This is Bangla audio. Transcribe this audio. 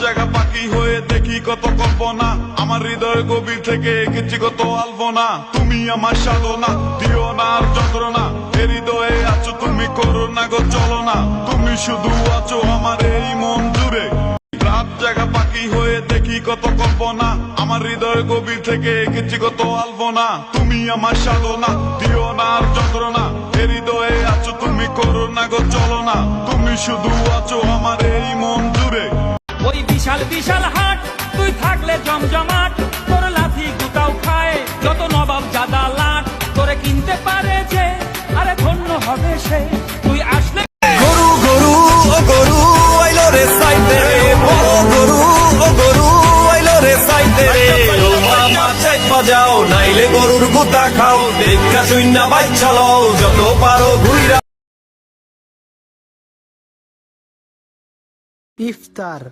জাগা পাখি হয়ে দেখি কত কল্পনা, আমার হৃদয় গভীর থেকে এঁকেছি কত আলপনা। তুমি আমার সাধনা, দিও না আর যন্ত্রণা, এ হৃদয়ে আছো তুমি, করো না গো চলো না। তুমি শুধু আছো আমার এই মন জুড়ে। রাত জাগা পাখি হয়ে দেখি কত কল্পনা, আমার হৃদয় গভীর থেকে এঁকেছি কত আলপনা। তুমি আমার সাধনা, দিও না আর যন্ত্রণা, এ হৃদয়ে আছো তুমি, করো না গো চলো না। তুমি শুধু আছো আমার এই মন জুড়ে। ওই বিশাল বিশাল হাট তুই থাকলে জমজমাট, তোর লাথি গুতাও খায় যত নবাব জাদা লাট, তোরে কিনতে পারে যে আরে ধন্য হবে সে, তুই আসলে। গরু গরু ও গরু আইলো রে সাইতে রে, বড় গরু ও গরু আইলো রে সাইতে রে। ও মামা চেক বাজাও নাইলে গরুর গুতা খাও, দেখা শুইনা বাচ্চা লও যত পারো ঘুইরা। ইফতার।